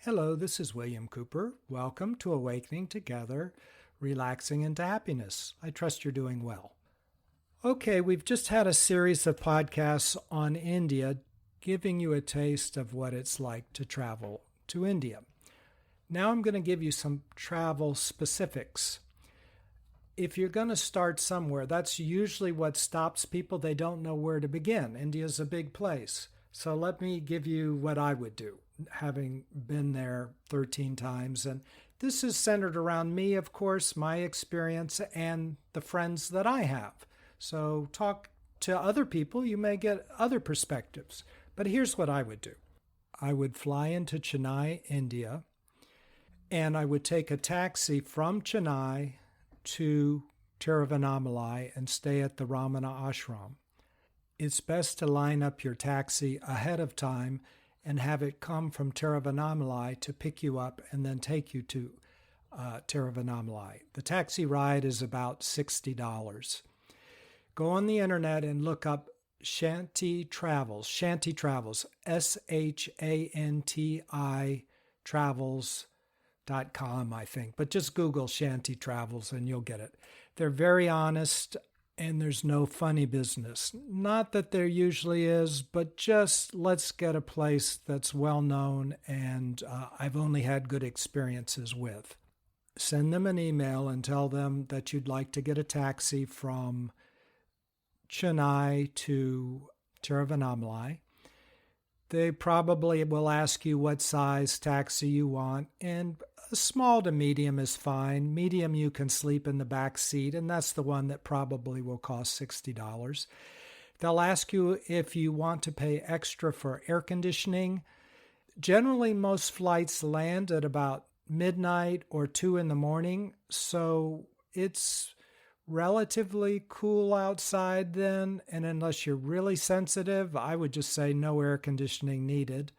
Hello, this is William Cooper. Welcome to Awakening Together, Relaxing into Happiness. I trust you're doing well. Okay, we've just had a series of podcasts on India, giving you a taste of what it's like to travel to India. Now I'm going to give you some travel specifics. If you're going to start somewhere, that's usually what stops people. They don't know where to begin. India's a big place. So let me give you what I would do, having been there 13 times. And this is centered around me, of course, my experience, and the friends that I have. So talk to other people, you may get other perspectives. But here's what I would do. I would fly into Chennai, India, and I would take a taxi from Chennai to Tiruvannamalai and stay at the Ramana Ashram. It's best to line up your taxi ahead of time and have it come from Tiruvannamalai to pick you up and then take you to Tiruvannamalai. The taxi ride is about $60. Go on the internet and look up Shanti Travels, SHANTI Travels.com, I think. But just Google Shanti Travels and you'll get it. They're very honest and there's no funny business. Not that there usually is, but just let's get a place that's well known and I've only had good experiences with. Send them an email and tell them that you'd like to get a taxi from Chennai to Tiruvannamalai. They probably will ask you what size taxi you want, and a small to medium is fine. Medium, you can sleep in the back seat, and that's the one that probably will cost $60. They'll ask you if you want to pay extra for air conditioning. Generally, most flights land at about midnight or 2 in the morning, so it's relatively cool outside then, and unless you're really sensitive, I would just say no air conditioning needed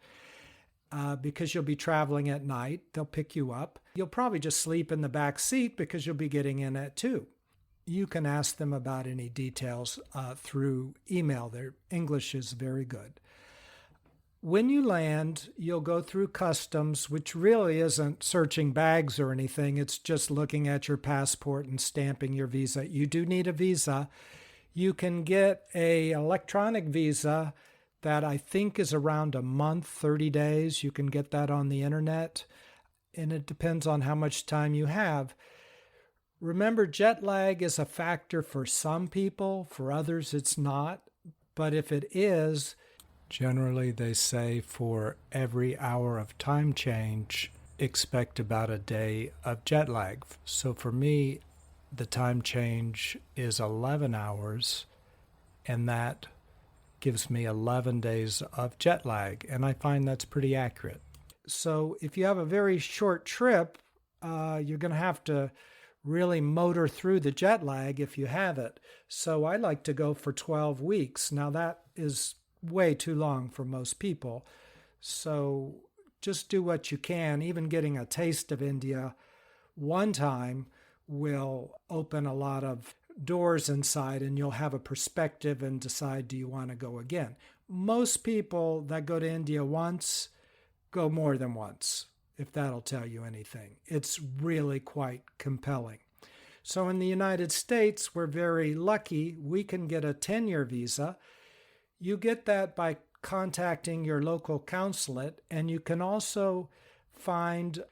because you'll be traveling at night. They'll pick you up. You'll probably just sleep in the back seat because you'll be getting in at 2. You can ask them about any details through email. Their English is very good. When you land, you'll go through customs, which really isn't searching bags or anything. It's just looking at your passport and stamping your visa. You do need a visa. You can get an electronic visa that I think is around a month, 30 days. You can get that on the internet, and it depends on how much time you have. Remember, jet lag is a factor for some people. For others, it's not. But if it is, generally, they say for every hour of time change, expect about a day of jet lag. So for me, the time change is 11 hours, and that gives me 11 days of jet lag, and I find that's pretty accurate. So if you have a very short trip, you're going to have to really motor through the jet lag if you have it. So I like to go for 12 weeks. Now that is way too long for most people. So just do what you can. Even getting a taste of India one time will open a lot of doors inside, and you'll have a perspective and decide, do you want to go again? Most people that go to India once go more than once, if that'll tell you anything. It's really quite compelling. So in the United States, we're very lucky. We can get a 10-year visa. You get that by contacting your local consulate, and you can also find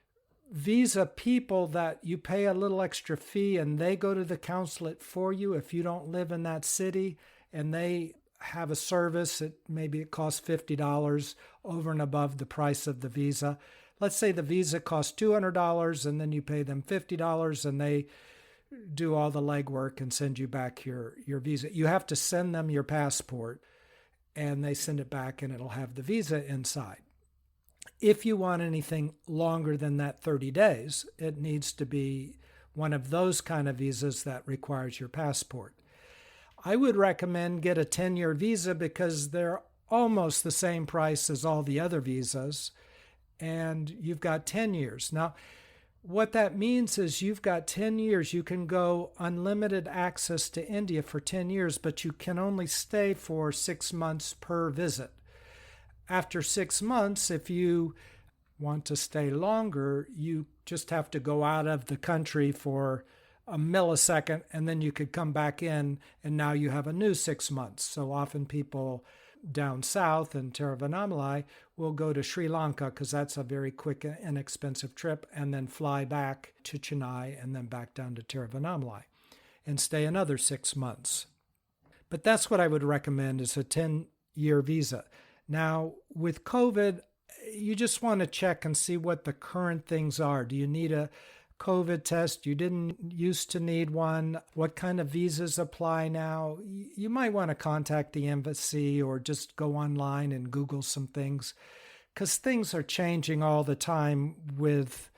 visa people that you pay a little extra fee and they go to the consulate for you if you don't live in that city, and they have a service. Maybe it costs $50 over and above the price of the visa. Let's say the visa costs $200 and then you pay them $50 and they do all the legwork and send you back your visa. You have to send them your passport, and they send it back and it'll have the visa inside. If you want anything longer than that 30 days, it needs to be one of those kind of visas that requires your passport. I would recommend get a 10-year visa because they're almost the same price as all the other visas, and you've got 10 years. Now, what that means is you've got 10 years. You can go unlimited access to India for 10 years, but you can only stay for 6 months per visit. After 6 months, if you want to stay longer, you just have to go out of the country for a millisecond, and then you could come back in, and now you have a new 6 months. So often people down south in Tiruvannamalai will go to Sri Lanka because that's a very quick and inexpensive trip, and then fly back to Chennai and then back down to Tiruvannamalai and stay another 6 months. But that's what I would recommend, is a 10-year visa. Now, with COVID, you just want to check and see what the current things are. Do you need a COVID test? You didn't used to need one. What kind of visas apply now? You might want to contact the embassy or just go online and Google some things, because things are changing all the time with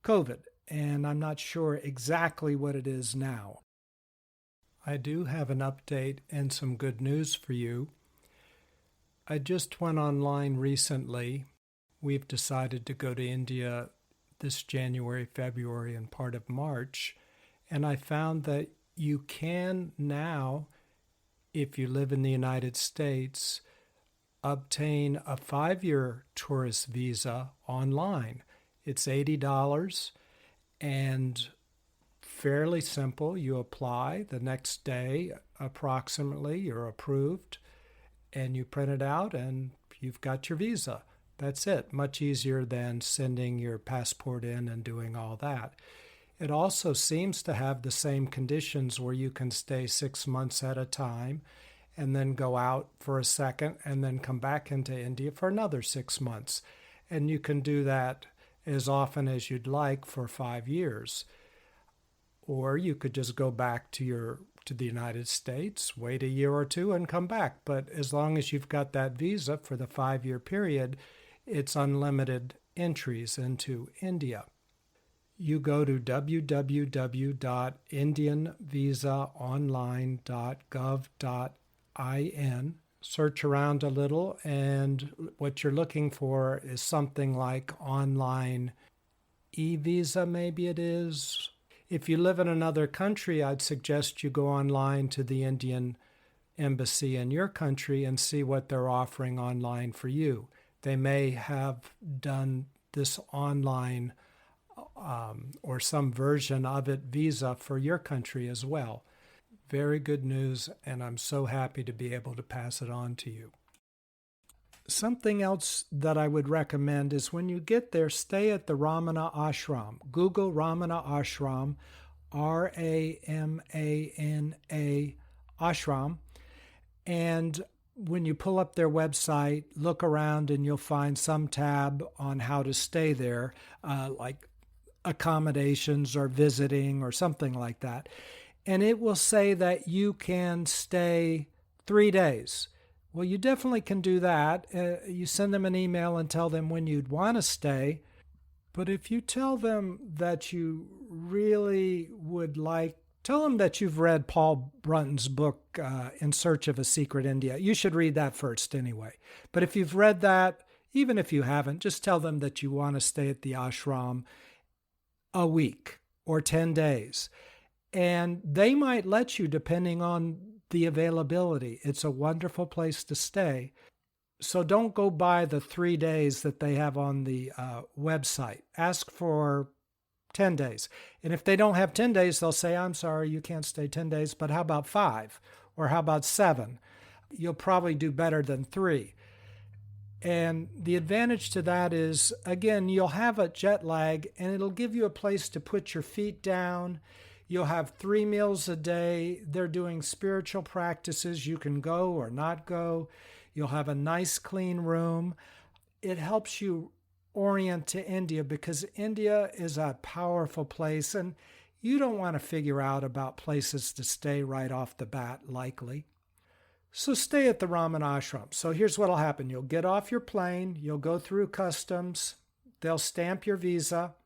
COVID, and I'm not sure exactly what it is now. I do have an update and some good news for you. I just went online recently. We've decided to go to India this January, February, and part of March. And I found that you can now, if you live in the United States, obtain a 5-year tourist visa online. It's $80 and fairly simple. You apply the next day, approximately, you're approved, and you print it out and you've got your visa. That's it. Much easier than sending your passport in and doing all that. It also seems to have the same conditions where you can stay 6 months at a time and then go out for a second and then come back into India for another 6 months. And you can do that as often as you'd like for 5 years. Or you could just go back to the United States, wait a year or two, and come back. But as long as you've got that visa for the 5-year period, it's unlimited entries into India. You go to www.indianvisaonline.gov.in, search around a little, and what you're looking for is something like online e-visa, maybe it is. If you live in another country, I'd suggest you go online to the Indian embassy in your country and see what they're offering online for you. They may have done this online or some version of it visa for your country as well. Very good news, and I'm so happy to be able to pass it on to you. Something else that I would recommend is when you get there, stay at the Ramana Ashram. Google Ramana Ashram, R-A-M-A-N-A Ashram. And when you pull up their website, look around and you'll find some tab on how to stay there, like accommodations or visiting or something like that. And it will say that you can stay 3 days. Well, you definitely can do that. You send them an email and tell them when you'd want to stay. But if you tell them that you really would like, tell them that you've read Paul Brunton's book, In Search of a Secret India. You should read that first anyway. But if you've read that, even if you haven't, just tell them that you want to stay at the ashram a week or 10 days. And they might let you, depending on the availability. It's a wonderful place to stay. So don't go by the 3 days that they have on the website. Ask for 10 days. And if they don't have 10 days, they'll say, I'm sorry, you can't stay 10 days, but how about 5? Or how about 7? You'll probably do better than 3. And the advantage to that is, again, you'll have a jet lag and it'll give you a place to put your feet down. You'll have 3 meals a day. They're doing spiritual practices. You can go or not go. You'll have a nice, clean room. It helps you orient to India because India is a powerful place and you don't want to figure out about places to stay right off the bat, likely. So stay at the Ramana Ashram. So here's what'll happen. You'll get off your plane. You'll go through customs. They'll stamp your visa.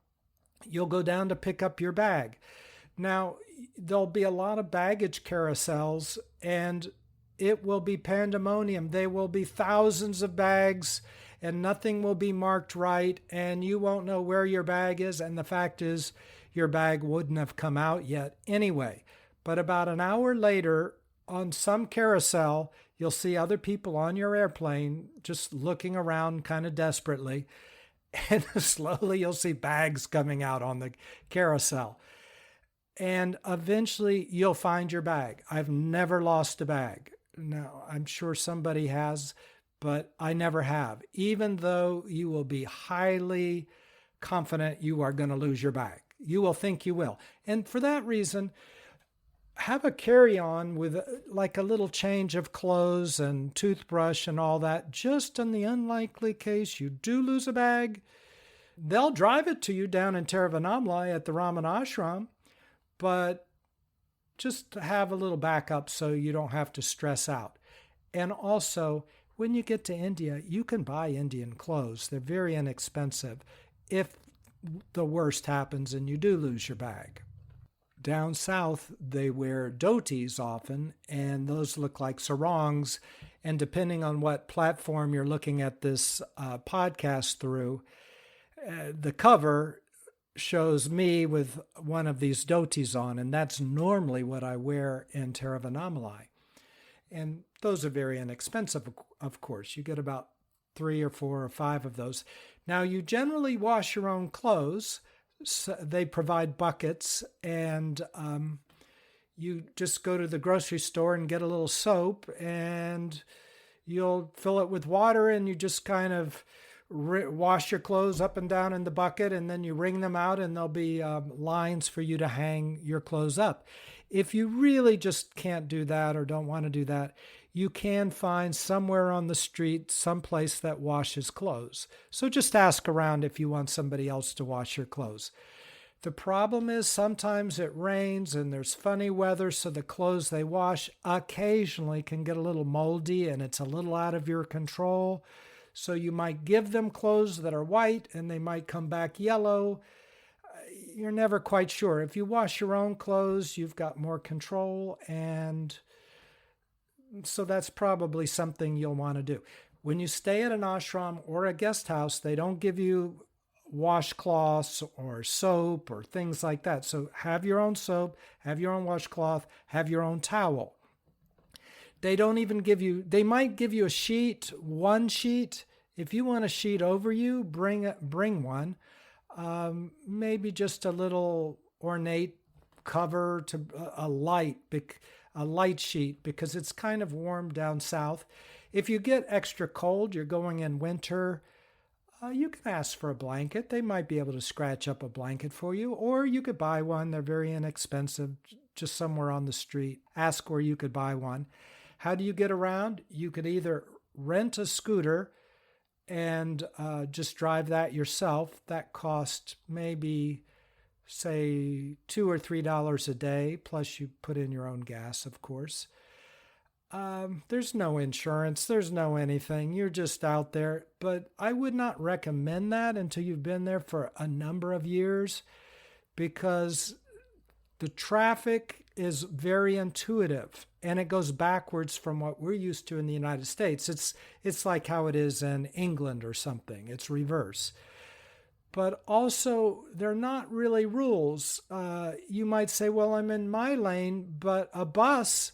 You'll go down to pick up your bag. Now, there'll be a lot of baggage carousels, and it will be pandemonium. There will be thousands of bags, and nothing will be marked right, and you won't know where your bag is, and the fact is your bag wouldn't have come out yet anyway. But about an hour later, on some carousel, you'll see other people on your airplane just looking around kind of desperately, and slowly you'll see bags coming out on the carousel. And eventually you'll find your bag. I've never lost a bag. Now, I'm sure somebody has, but I never have, even though you will be highly confident you are going to lose your bag. You will think you will. And for that reason, have a carry-on with like a little change of clothes and toothbrush and all that, just in the unlikely case you do lose a bag. They'll drive it to you down in Tiruvannamalai at the Raman Ashram, but just have a little backup so you don't have to stress out. And also, when you get to India, you can buy Indian clothes. They're very inexpensive if the worst happens and you do lose your bag. Down south, they wear dhotis often, and those look like sarongs. And depending on what platform you're looking at this podcast through, the cover shows me with one of these dhotis on, and that's normally what I wear in Tiruvannamalai. And those are very inexpensive, of course. You get about 3 or 4 or 5 of those. Now, you generally wash your own clothes. So they provide buckets, and you just go to the grocery store and get a little soap, and you'll fill it with water, and you just kind of wash your clothes up and down in the bucket, and then you wring them out, and there'll be lines for you to hang your clothes up. If you really just can't do that or don't want to do that, you can find somewhere on the street some place that washes clothes. So just ask around if you want somebody else to wash your clothes. The problem is sometimes it rains and there's funny weather, so the clothes they wash occasionally can get a little moldy and it's a little out of your control. So you might give them clothes that are white and they might come back yellow. You're never quite sure. If you wash your own clothes, you've got more control, and so that's probably something you'll want to do. When you stay at an ashram or a guest house, they don't give you washcloths or soap or things like that. So have your own soap, have your own washcloth, have your own towel. They don't even give you, they might give you a sheet, one sheet. If you want a sheet over you, bring one. Maybe just a little ornate cover to a light sheet, because it's kind of warm down south. If you get extra cold, you're going in winter, you can ask for a blanket. They might be able to scratch up a blanket for you, or you could buy one. They're very inexpensive, just somewhere on the street. Ask where you could buy one. How do you get around? You could either rent a scooter and just drive that yourself. That costs maybe, say, $2 or $3 a day, plus you put in your own gas, of course. There's no insurance, there's no anything. You're just out there. But I would not recommend that until you've been there for a number of years, because the traffic is very intuitive, and it goes backwards from what we're used to in the United States. It's like how it is in England or something. It's reverse. But also, they're not really rules. You might say, well, I'm in my lane, but a bus,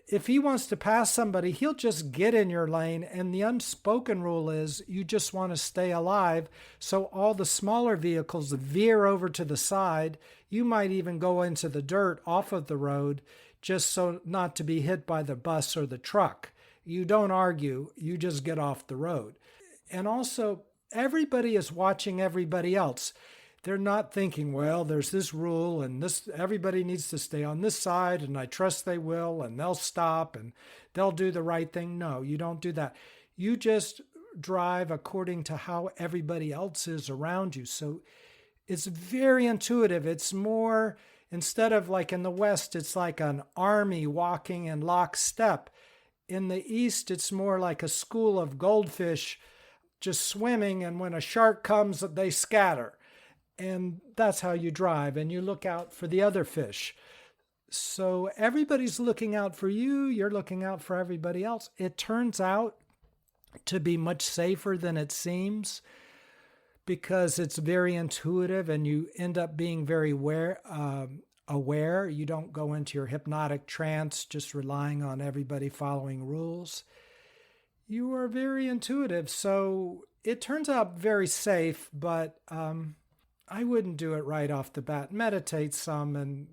if he wants to pass somebody, he'll just get in your lane. And the unspoken rule is you just want to stay alive. So all the smaller vehicles veer over to the side. You might even go into the dirt off of the road just so not to be hit by the bus or the truck. You don't argue, you just get off the road. And also, everybody is watching everybody else. They're not thinking, well, there's this rule and this, everybody needs to stay on this side and I trust they will and they'll stop and they'll do the right thing. No, you don't do that. You just drive according to how everybody else is around you. So it's very intuitive. It's more, instead of like in the West, it's like an army walking in lockstep. In the East, it's more like a school of goldfish just swimming, and when a shark comes, they scatter. And that's how you drive, and you look out for the other fish. So everybody's looking out for you, you're looking out for everybody else. It turns out to be much safer than it seems, because it's very intuitive and you end up being very aware. You don't go into your hypnotic trance just relying on everybody following rules. You are very intuitive. So it turns out very safe, but I wouldn't do it right off the bat. Meditate some, and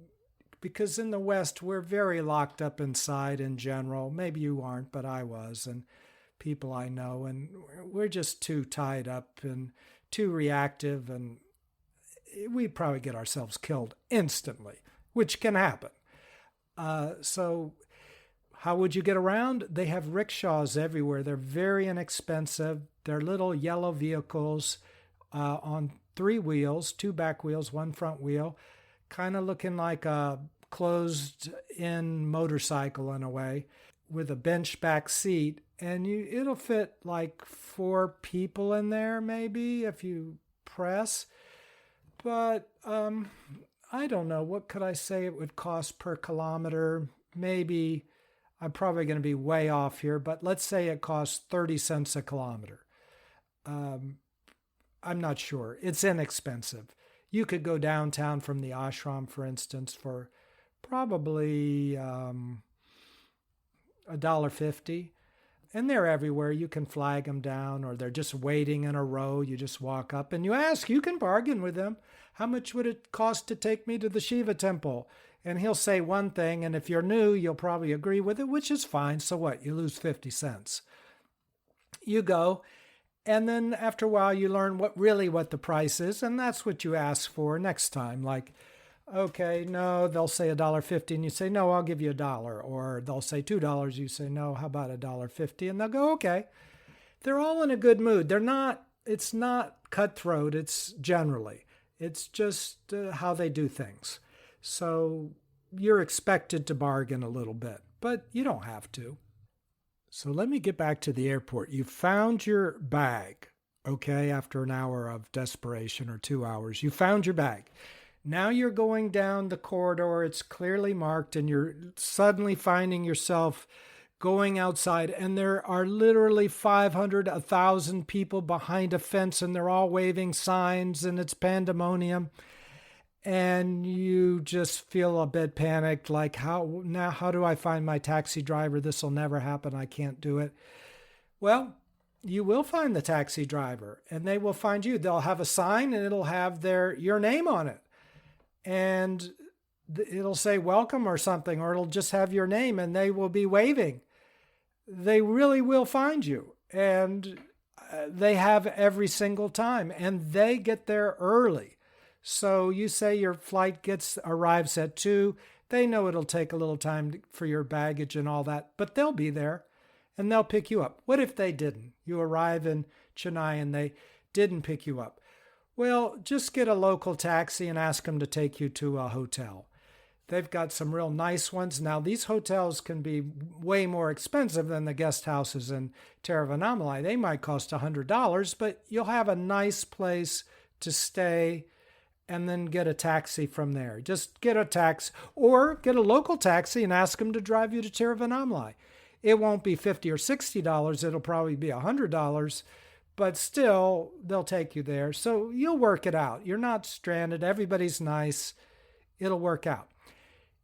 because in the West, we're very locked up inside in general. Maybe you aren't, but I was, and people I know, and we're just too tied up and too reactive, and we'd probably get ourselves killed instantly, which can happen. So how would you get around? They have rickshaws everywhere. They're very inexpensive. They're little yellow vehicles on 3 wheels, 2 back wheels, 1 front wheel, kind of looking like a closed-in motorcycle in a way, with a bench back seat. And it'll fit like 4 people in there, maybe, if you press. But I don't know. What could I say it would cost per kilometer? Maybe, I'm probably going to be way off here, but let's say it costs 30 cents a kilometer. I'm not sure. It's inexpensive. You could go downtown from the ashram, for instance, for probably $1.50. And they're everywhere. You can flag them down, or they're just waiting in a row. You just walk up and you ask. You can bargain with them. How much would it cost to take me to the Shiva temple? And he'll say one thing, and if you're new, you'll probably agree with it, which is fine. So what? You lose 50 cents. You go, and then after a while, you learn what the price is, and that's what you ask for next time. Like, okay, no, they'll say $1.50, and you say, no, I'll give you $1. Or they'll say $2, you say, no, how about $1.50? And they'll go, okay. They're all in a good mood. It's not cutthroat, it's just how they do things. So you're expected to bargain a little bit, but you don't have to. So let me get back to the airport. You found your bag, okay, after an hour of desperation or 2 hours. You found your bag. Now you're going down the corridor. It's clearly marked, and you're suddenly finding yourself going outside, and there are literally 500, 1,000 people behind a fence, and they're all waving signs, and it's pandemonium. And you just feel a bit panicked, like, how do I find my taxi driver? This will never happen. I can't do it. Well, you will find the taxi driver, and they will find you. They'll have a sign, and it'll have your name on it. And it'll say welcome or something, or it'll just have your name, and they will be waving. They really will find you. And they have every single time, and they get there early. So you say your flight arrives at 2. They know it'll take a little time for your baggage and all that, but they'll be there and they'll pick you up. What if they didn't? You arrive in Chennai and they didn't pick you up. Well, just get a local taxi and ask them to take you to a hotel. They've got some real nice ones. Now, these hotels can be way more expensive than the guest houses in Tiruvannamalai. They might cost $100, but you'll have a nice place to stay and then get a taxi from there. Just get a taxi or get a local taxi and ask them to drive you to Tiruvannamalai. It won't be $50 or $60. It'll probably be $100, but still they'll take you there. So you'll work it out. You're not stranded. Everybody's nice. It'll work out.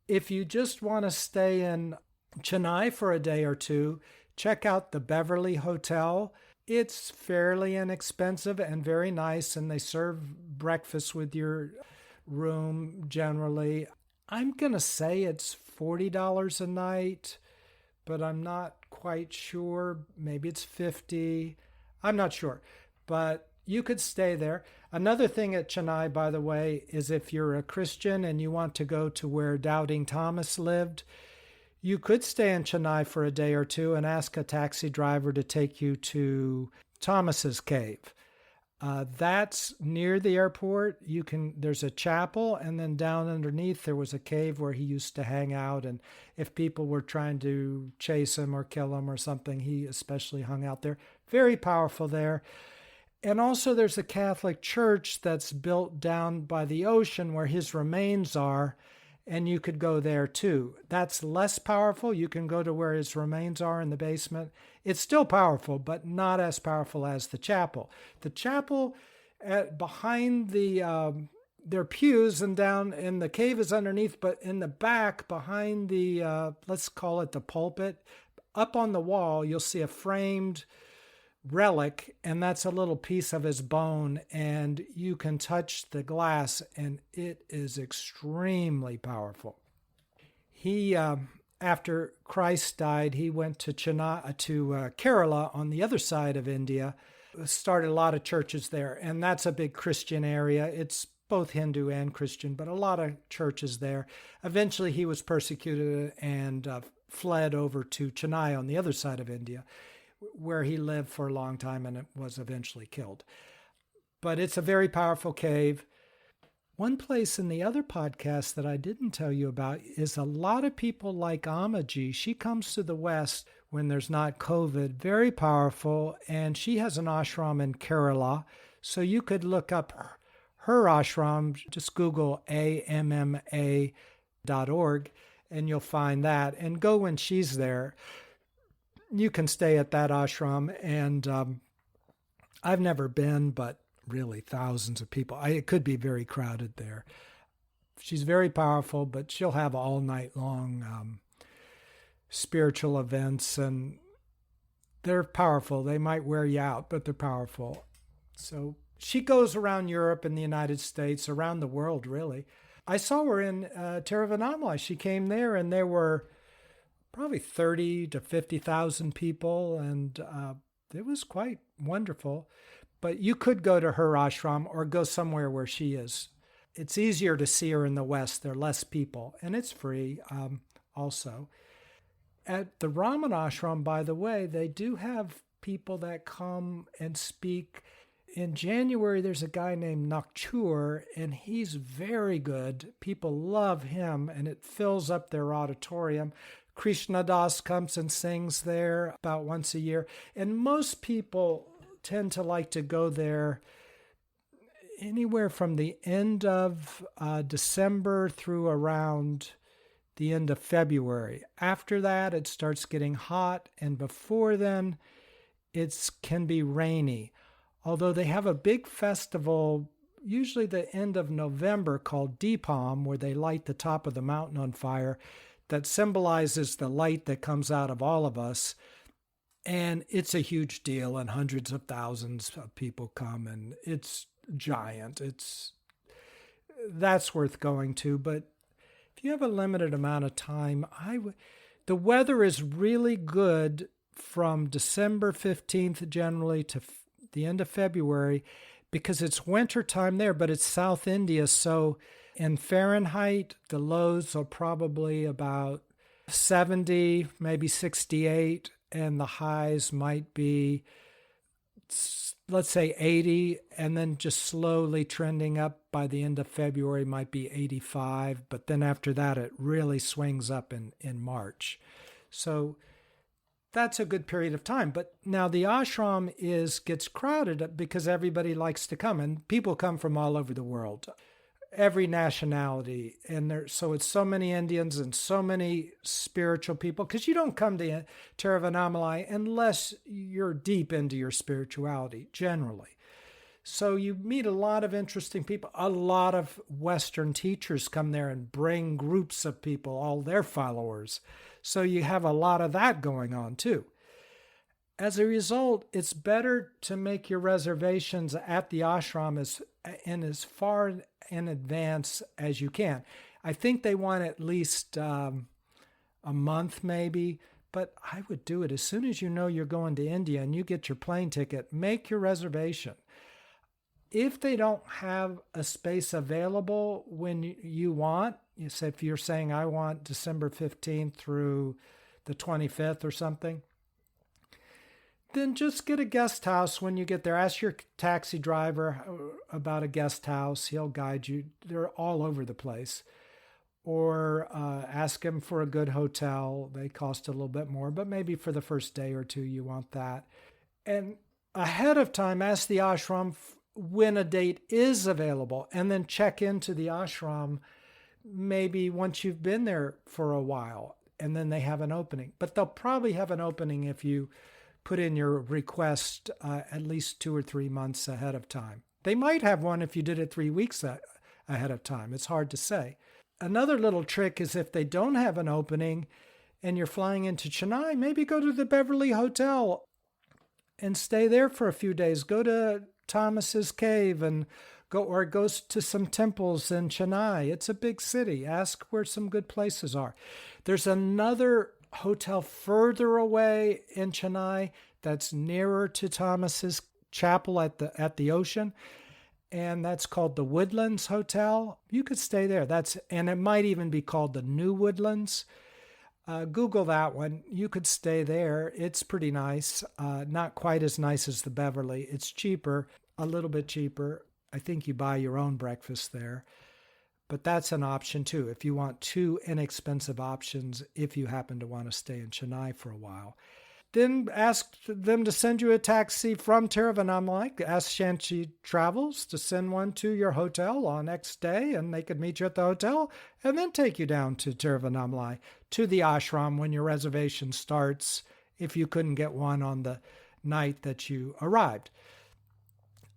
If you just want to stay in Chennai for a day or 2, check out the Beverly Hotel. It's fairly inexpensive and very nice, and they serve breakfast with your room generally. I'm going to say it's $40 a night, but I'm not quite sure. Maybe it's $50. I'm not sure, but you could stay there. Another thing at Chennai, by the way, is if you're a Christian and you want to go to where Doubting Thomas lived, you could stay in Chennai for a day or 2 and ask a taxi driver to take you to Thomas's cave. That's near the airport. There's a chapel, and then down underneath there was a cave where he used to hang out. And if people were trying to chase him or kill him or something, he especially hung out there. Very powerful there. And also there's a Catholic church that's built down by the ocean where his remains are. And you could go there too. That's less powerful. You can go to where his remains are in the basement. It's still powerful, but not as powerful as the chapel. The chapel behind their pews and down in the cave is underneath, but in the back behind the, let's call it the pulpit, up on the wall, you'll see a framed relic, and that's a little piece of his bone, and you can touch the glass, and it is extremely powerful. He, after Christ died, he went to Kerala on the other side of India, started a lot of churches there, and that's a big Christian area. It's both Hindu and Christian, but a lot of churches there. Eventually, he was persecuted and fled over to Chennai on the other side of India, where he lived for a long time and was eventually killed. But it's a very powerful cave. One place in the other podcast that I didn't tell you about is a lot of people like Amaji. She comes to the West when there's not COVID, very powerful, and she has an ashram in Kerala. So you could look up her ashram, just Google AMMA.org, and you'll find that. And go when she's there. You can stay at that ashram, and I've never been, but really thousands of people. It could be very crowded there. She's very powerful, but she'll have all night long spiritual events, and they're powerful. They might wear you out, but they're powerful. So she goes around Europe and the United States, around the world, really. I saw her in Tiruvannamalai. She came there, and there were probably 30 to 50,000 people, and it was quite wonderful. But you could go to her ashram or go somewhere where she is. It's easier to see her in the West. There are less people, and it's free also. At the Raman ashram, by the way, they do have people that come and speak. In January, there's a guy named Nakchur, and he's very good. People love him, and it fills up their auditorium. Krishna Das comes and sings there about once a year. And most people tend to like to go there anywhere from the end of December through around the end of February. After that, it starts getting hot, and before then, it can be rainy. Although they have a big festival, usually the end of November, called Deepam, where they light the top of the mountain on fire, that symbolizes the light that comes out of all of us. And it's a huge deal, and hundreds of thousands of people come, and it's giant. That's worth going to. But if you have a limited amount of time, the weather is really good from December 15th generally to the end of February, because it's winter time there, but it's South India. So in Fahrenheit, the lows are probably about 70, maybe 68. And the highs might be, let's say, 80, and then just slowly trending up by the end of February might be 85. But then after that, it really swings up in March. So that's a good period of time. But now the ashram gets crowded because everybody likes to come, and people come from all over the world. Every nationality, and so it's so many Indians and so many spiritual people, because you don't come to Tiruvannamalai unless you're deep into your spirituality, generally. So you meet a lot of interesting people. A lot of Western teachers come there and bring groups of people, all their followers. So you have a lot of that going on too. As a result, it's better to make your reservations at the ashram as far in advance as you can. I think they want at least a month maybe, but I would do it as soon as you know you're going to India and you get your plane ticket. Make your reservation. If they don't have a space available when you want, if you're saying I want December 15th through the 25th or something, then just get a guest house when you get there. Ask your taxi driver about a guest house. He'll guide you. They're all over the place. Or ask him for a good hotel. They cost a little bit more, but maybe for the first day or two you want that. And ahead of time, ask the ashram when a date is available, and then check into the ashram maybe once you've been there for a while, and then they have an opening. But they'll probably have an opening if you put in your request at least 2 or 3 months ahead of time. They might have one if you did it 3 weeks ahead of time. It's hard to say. Another little trick is if they don't have an opening and you're flying into Chennai, maybe go to the Beverly Hotel and stay there for a few days. Go to Thomas's Cave and go to some temples in Chennai. It's a big city. Ask where some good places are. There's another hotel further away in Chennai that's nearer to Thomas's chapel at the ocean, and that's called the Woodlands Hotel. You could stay there. And it might even be called the New Woodlands. Google that one. You could stay there. It's pretty nice. Not quite as nice as the Beverly. It's cheaper, a little bit cheaper. I think you buy your own breakfast there. But that's an option too, if you want two inexpensive options, if you happen to want to stay in Chennai for a while. Then ask them to send you a taxi from Tiruvannamalai. Ask Shanti Travels to send one to your hotel on next day, and they could meet you at the hotel and then take you down to Tiruvannamalai, to the ashram when your reservation starts, if you couldn't get one on the night that you arrived.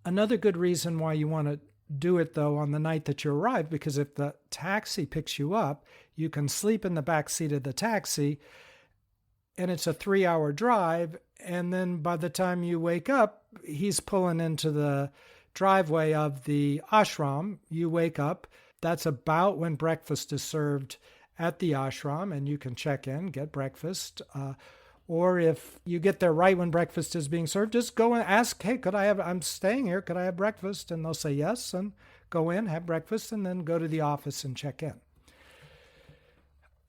Another good reason why you want to do it, though, on the night that you arrive, because if the taxi picks you up, you can sleep in the back seat of the taxi, and it's a 3-hour drive, and then by the time you wake up, he's pulling into the driveway of the ashram. You wake up. That's about when breakfast is served at the ashram, and you can check in, get breakfast. Or if you get there right when breakfast is being served, just go and ask, hey, I'm staying here, could I have breakfast? And they'll say yes, and go in, have breakfast, and then go to the office and check in.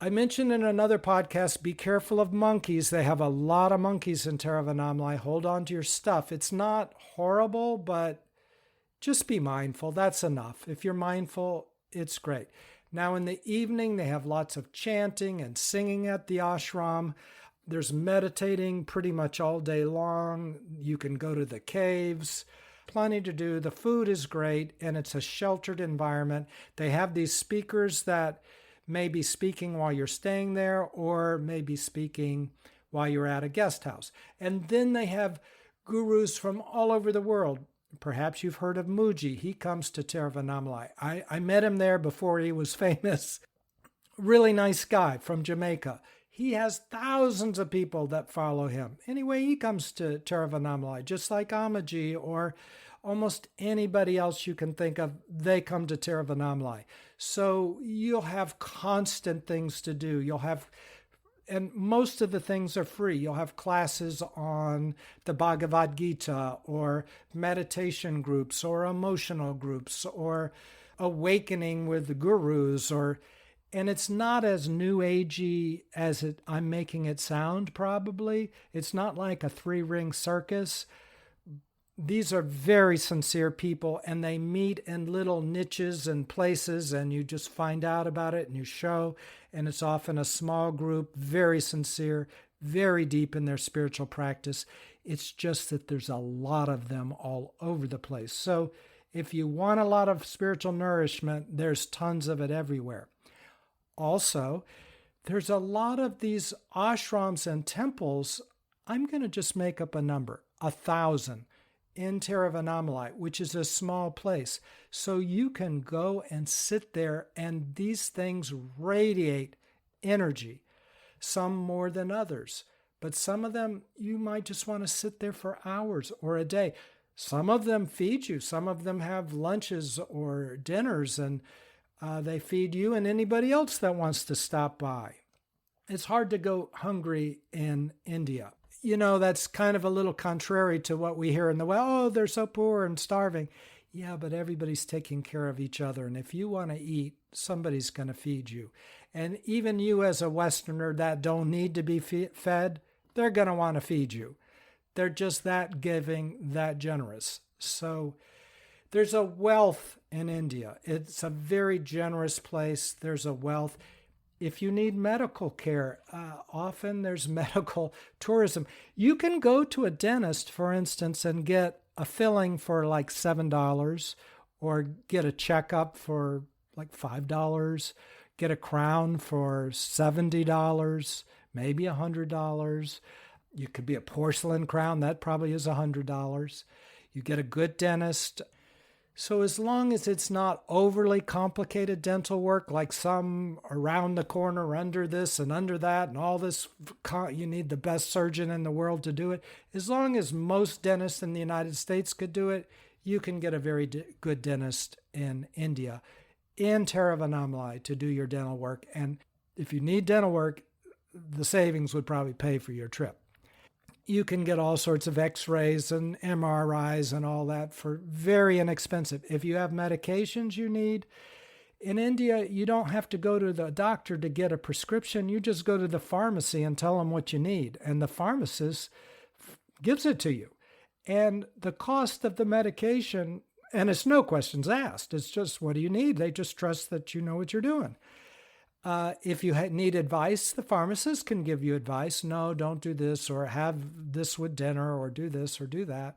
I mentioned in another podcast, be careful of monkeys. They have a lot of monkeys in Tiruvannamalai. Hold on to your stuff. It's not horrible, but just be mindful. That's enough. If you're mindful, it's great. Now in the evening, they have lots of chanting and singing at the ashram. There's meditating pretty much all day long. You can go to the caves. Plenty to do. The food is great, and it's a sheltered environment. They have these speakers that may be speaking while you're staying there, or maybe speaking while you're at a guest house. And then they have gurus from all over the world. Perhaps you've heard of Muji. He comes to Tiruvannamalai. I met him there before he was famous. Really nice guy from Jamaica. He has thousands of people that follow him. Anyway, he comes to Tiruvannamalai, just like Amaji or almost anybody else you can think of, they come to Tiruvannamalai. So you'll have constant things to do. And most of the things are free. You'll have classes on the Bhagavad Gita, or meditation groups, or emotional groups, or awakening with the gurus, and it's not as new agey as I'm making it sound, probably. It's not like a 3-ring circus. These are very sincere people, and they meet in little niches and places, and you just find out about it and you show, and it's often a small group, very sincere, very deep in their spiritual practice. It's just that there's a lot of them all over the place. So if you want a lot of spiritual nourishment, there's tons of it everywhere. Also, there's a lot of these ashrams and temples. I'm going to just make up a number, 1,000 in Tiruvannamalai, which is a small place. So you can go and sit there, and these things radiate energy, some more than others. But some of them, you might just want to sit there for hours or a day. Some of them feed you. Some of them have lunches or dinners, and they feed you and anybody else that wants to stop by. It's hard to go hungry in India. You know, that's kind of a little contrary to what we hear in the West. Oh, they're so poor and starving. Yeah, but everybody's taking care of each other. And if you want to eat, somebody's going to feed you. And even you as a Westerner that don't need to be fed, they're going to want to feed you. They're just that giving, that generous. So there's a wealth in India. It's a very generous place. There's a wealth. If you need medical care, often there's medical tourism. You can go to a dentist, for instance, and get a filling for like $7, or get a checkup for like $5, get a crown for $70, maybe $100. You could be a porcelain crown. That probably is $100. You get a good dentist. So as long as it's not overly complicated dental work, like some around the corner, under this and under that, and all this, you need the best surgeon in the world to do it. As long as most dentists in the United States could do it, you can get a very good dentist in India, in Tiruvannamalai, to do your dental work. And if you need dental work, the savings would probably pay for your trip. You can get all sorts of x-rays and MRIs and all that for very inexpensive. If you have medications you need, in India, you don't have to go to the doctor to get a prescription. You just go to the pharmacy and tell them what you need, and the pharmacist gives it to you. And the cost of the medication, and it's no questions asked, it's just, what do you need? They just trust that you know what you're doing. If you need advice, the pharmacist can give you advice. No, don't do this, or have this with dinner, or do this or do that.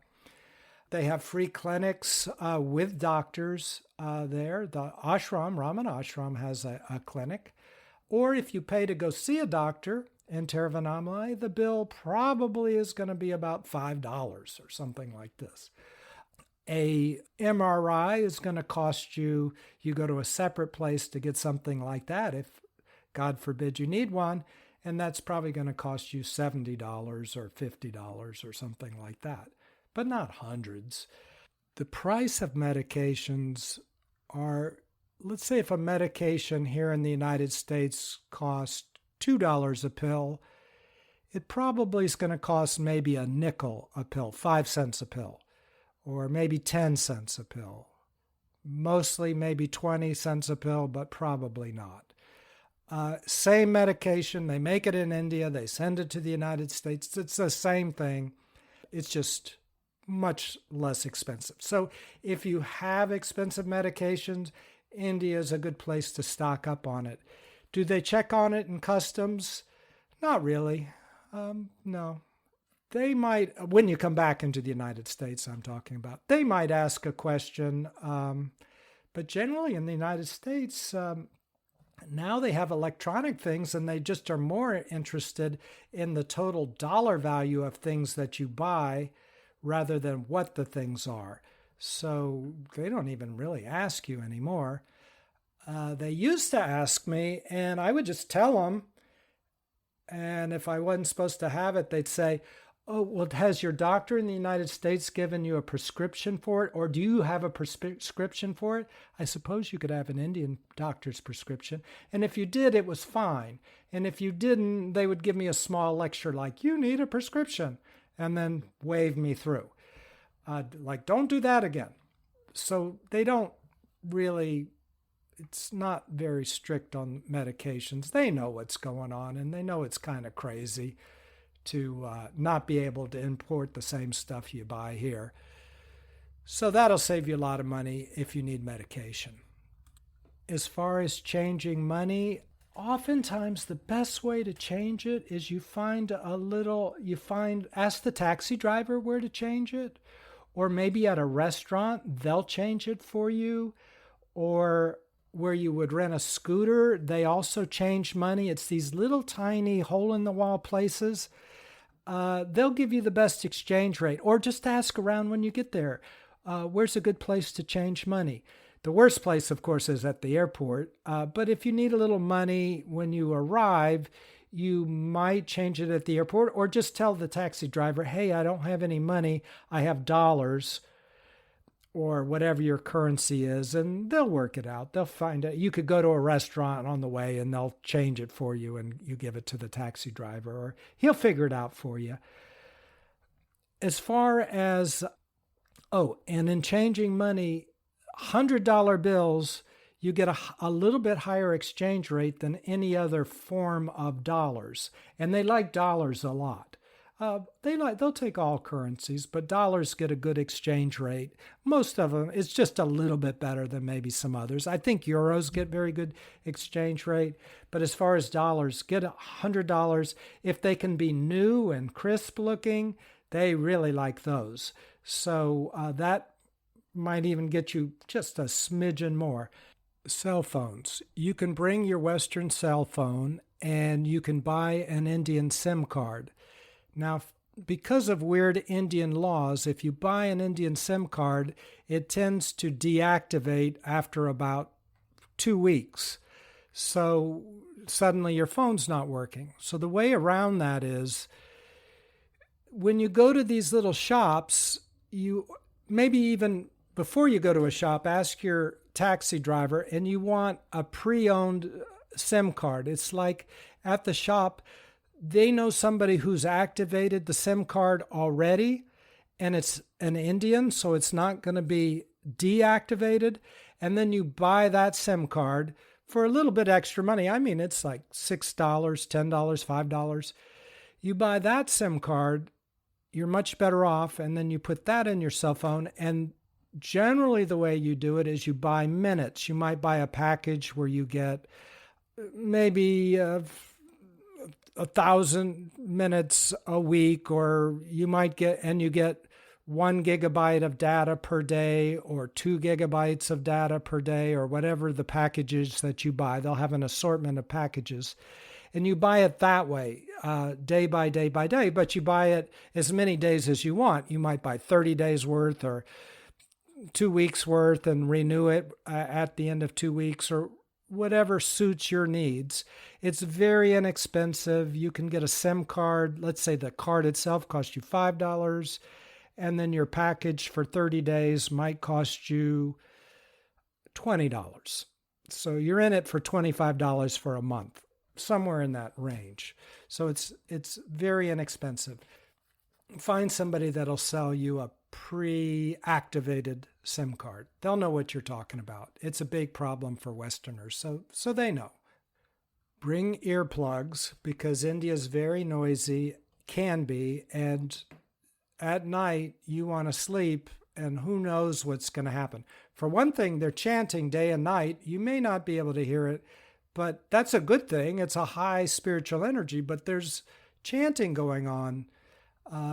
They have free clinics with doctors there. The ashram, Raman Ashram, has a clinic. Or if you pay to go see a doctor in Tiruvannamalai, the bill probably is going to be about $5 or something like this. A MRI is going to cost you go to a separate place to get something like that if, God forbid, you need one, and that's probably going to cost you $70 or $50 or something like that, but not hundreds. The price of medications are, let's say if a medication here in the United States costs $2 a pill, it probably is going to cost maybe a nickel a pill, 5 cents a pill, or maybe 10 cents a pill. Mostly maybe 20 cents a pill, but probably not. Same medication, they make it in India, they send it to the United States. It's the same thing. It's just much less expensive. So if you have expensive medications, India is a good place to stock up on it. Do they check on it in customs? Not really. No. They might, when you come back into the United States, I'm talking about, they might ask a question. But generally in the United States, now they have electronic things, and they just are more interested in the total dollar value of things that you buy rather than what the things are. So they don't even really ask you anymore. They used to ask me, and I would just tell them. And if I wasn't supposed to have it, they'd say, oh, well, has your doctor in the United States given you a prescription for it? Or do you have a prescription for it? I suppose you could have an Indian doctor's prescription. And if you did, it was fine. And if you didn't, they would give me a small lecture like, you need a prescription, and then wave me through. Like, don't do that again. So they don't really, it's not very strict on medications. They know what's going on, and they know it's kind of crazy to not be able to import the same stuff you buy here. So that'll save you a lot of money if you need medication. As far as changing money, oftentimes the best way to change it is ask the taxi driver where to change it, or maybe at a restaurant, they'll change it for you, or where you would rent a scooter, they also change money. It's these little tiny hole-in-the-wall places. They'll give you the best exchange rate, or just ask around when you get there. Where's a good place to change money? The worst place, of course, is at the airport. But if you need a little money when you arrive, you might change it at the airport, or just tell the taxi driver, hey, I don't have any money. I have dollars, or whatever your currency is, and they'll work it out. They'll find it. You could go to a restaurant on the way and they'll change it for you, and you give it to the taxi driver, or he'll figure it out for you. As far as, and in changing money, $100 bills, you get a little bit higher exchange rate than any other form of dollars. And they like dollars a lot. They'll take all currencies, but dollars get a good exchange rate. Most of them, it's just a little bit better than maybe some others. I think euros get very good exchange rate, but as far as dollars, get $100. If they can be new and crisp looking, they really like those. So that might even get you just a smidgen more. Cell phones. You can bring your Western cell phone, and you can buy an Indian SIM card. Now, because of weird Indian laws, if you buy an Indian SIM card, it tends to deactivate after about 2 weeks. So suddenly your phone's not working. So the way around that is when you go to these little shops, you maybe even before you go to a shop, ask your taxi driver and you want a pre-owned SIM card. It's like at the shop, they know somebody who's activated the SIM card already, and it's an Indian, so it's not going to be deactivated. And then you buy that SIM card for a little bit extra money. I mean, it's like $6, $10, $5. You buy that SIM card, you're much better off, and then you put that in your cell phone. And generally the way you do it is you buy minutes. You might buy a package where you get maybe 1,000 minutes a week, or you might get 1 gigabyte of data per day or 2 gigabytes of data per day, or whatever the packages that you buy. They'll have an assortment of packages, and you buy it that way, day by day by day, but you buy it as many days as you want. You might buy 30 days worth or 2 weeks worth and renew it at the end of 2 weeks, or whatever suits your needs. It's very inexpensive. You can get a SIM card. Let's say the card itself costs you $5, and then your package for 30 days might cost you $20. So you're in it for $25 for a month, somewhere in that range. So it's very inexpensive. Find somebody that'll sell you a pre-activated SIM card. They'll know what you're talking about. It's a big problem for Westerners, so they know. Bring earplugs, because India's very noisy, can be, and at night you want to sleep, and who knows what's going to happen. For one thing, they're chanting day and night. You may not be able to hear it, but that's a good thing. It's a high spiritual energy, but there's chanting going on.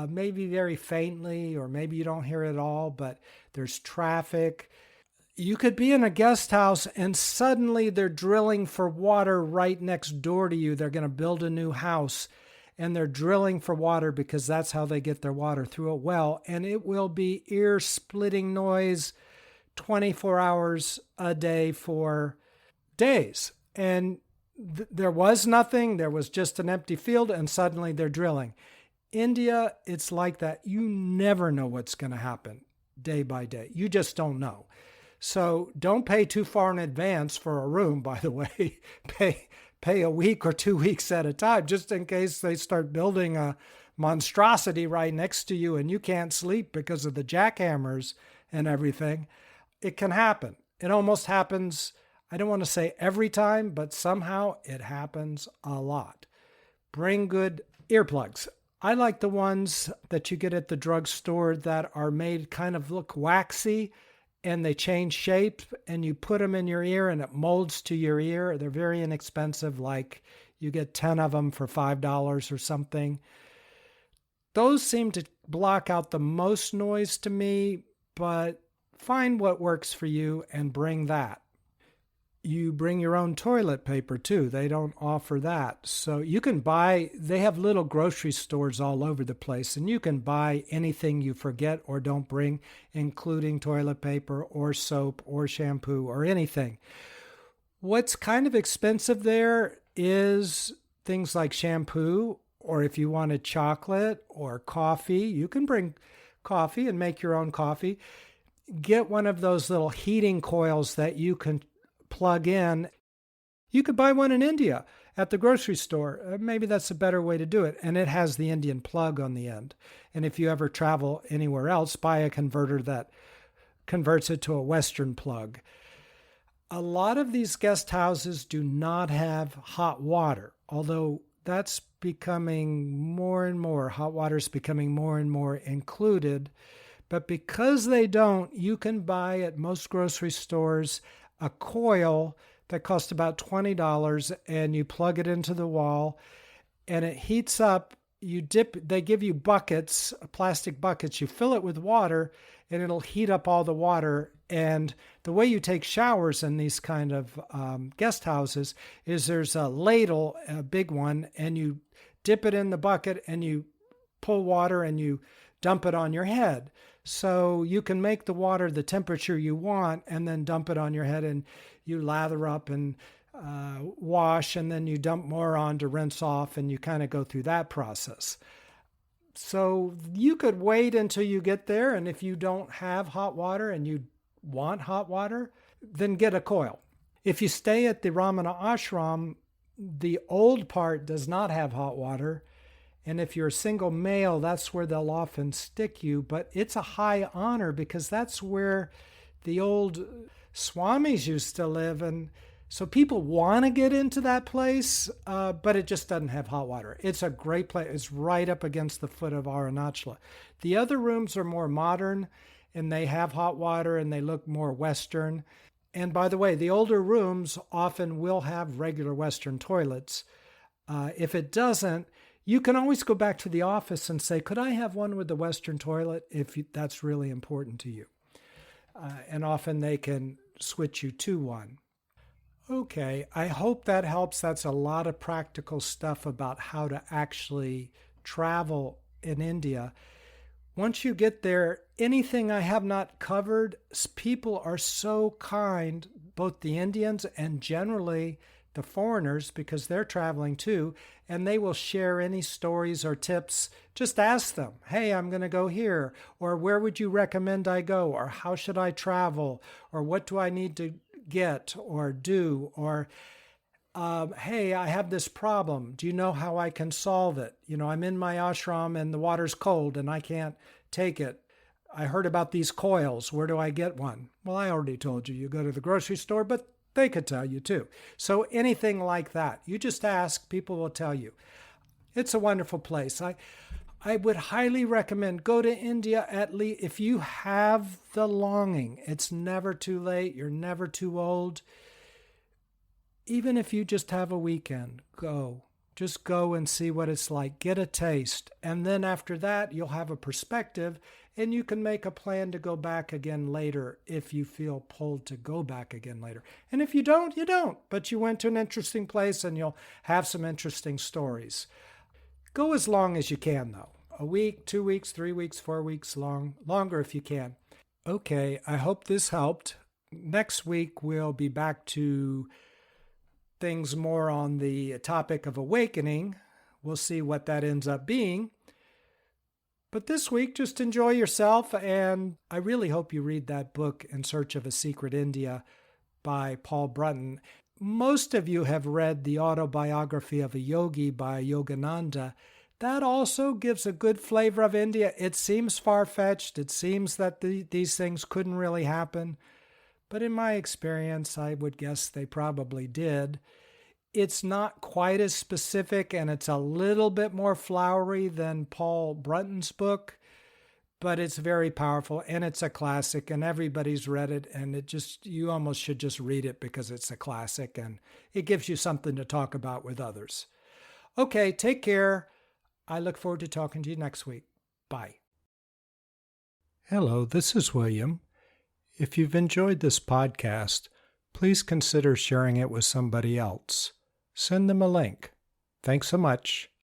Maybe very faintly, or maybe you don't hear it at all, but there's traffic. You could be in a guest house and suddenly they're drilling for water right next door to you. They're going to build a new house and they're drilling for water because that's how they get their water, through a well. And it will be ear-splitting noise 24 hours a day for days. And there was nothing. There was just an empty field, and suddenly they're drilling. India, it's like that. You never know what's going to happen day by day. You just don't know. So don't pay too far in advance for a room, by the way. Pay a week or 2 weeks at a time, just in case they start building a monstrosity right next to you and you can't sleep because of the jackhammers and everything. It can happen. It almost happens, I don't want to say every time, but somehow it happens a lot. Bring good earplugs. I like the ones that you get at the drugstore that are made kind of look waxy, and they change shape, and you put them in your ear and it molds to your ear. They're very inexpensive, like you get 10 of them for $5 or something. Those seem to block out the most noise to me, but find what works for you and bring that. You bring your own toilet paper too. They don't offer that. So you can buy, they have little grocery stores all over the place, and you can buy anything you forget or don't bring, including toilet paper or soap or shampoo or anything. What's kind of expensive there is things like shampoo, or if you wanted chocolate or coffee, you can bring coffee and make your own coffee. Get one of those little heating coils that you can plug in. You could buy one in India at the grocery store. Maybe that's a better way to do it. And it has the Indian plug on the end. And if you ever travel anywhere else, buy a converter that converts it to a Western plug. A lot of these guest houses do not have hot water, although that's becoming more and more. Hot water is becoming more and more included. But because they don't, you can buy at most grocery stores a coil that costs about $20, and you plug it into the wall and it heats up. They give you buckets, plastic buckets. You fill it with water and it'll heat up all the water. And the way you take showers in these kind of guest houses is there's a ladle, a big one, and you dip it in the bucket and you pull water and you dump it on your head. So you can make the water the temperature you want and then dump it on your head, and you lather up and wash, and then you dump more on to rinse off, and you kind of go through that process. So you could wait until you get there, and if you don't have hot water and you want hot water, then get a coil. If you stay at the Ramana ashram, the old part does not have hot water. And if you're a single male, that's where they'll often stick you. But it's a high honor because that's where the old swamis used to live. And so people want to get into that place, but it just doesn't have hot water. It's a great place. It's right up against the foot of Arunachala. The other rooms are more modern, and they have hot water, and they look more Western. And by the way, the older rooms often will have regular Western toilets. If it doesn't, you can always go back to the office and say, could I have one with the Western toilet if that's really important to you? And often they can switch you to one. Okay, I hope that helps. That's a lot of practical stuff about how to actually travel in India. Once you get there, anything I have not covered, people are so kind, both the Indians and generally the foreigners, because they're traveling too, and they will share any stories or tips. Just ask them, hey, I'm going to go here, or where would you recommend I go, or how should I travel, or what do I need to get or do, or hey, I have this problem. Do you know how I can solve it? I'm in my ashram and the water's cold and I can't take it. I heard about these coils. Where do I get one? Well, I already told you. You go to the grocery store, but they could tell you too. So anything like that, you just ask, people will tell you. It's a wonderful place. I would highly recommend go to India at least if you have the longing. It's never too late. You're never too old. Even if you just have a weekend, go. Just go and see what it's like. Get a taste. And then after that, you'll have a perspective, and you can make a plan to go back again later if you feel pulled to go back again later. And if you don't, you don't. But you went to an interesting place, and you'll have some interesting stories. Go as long as you can, though. A week, 2 weeks, 3 weeks, 4 weeks, longer if you can. Okay, I hope this helped. Next week, we'll be back to things more on the topic of awakening. We'll see what that ends up being. But this week, just enjoy yourself, and I really hope you read that book, In Search of a Secret India, by Paul Brunton. Most of you have read the autobiography of a yogi by Yogananda. That also gives a good flavor of India. It seems far-fetched. It seems that these things couldn't really happen. But in my experience, I would guess they probably did. It's not quite as specific, and it's a little bit more flowery than Paul Brunton's book, but it's very powerful, and it's a classic, and everybody's read it, and you almost should just read it because it's a classic, and it gives you something to talk about with others. Okay, take care. I look forward to talking to you next week. Bye. Hello, this is William. If you've enjoyed this podcast, please consider sharing it with somebody else. Send them a link. Thanks so much.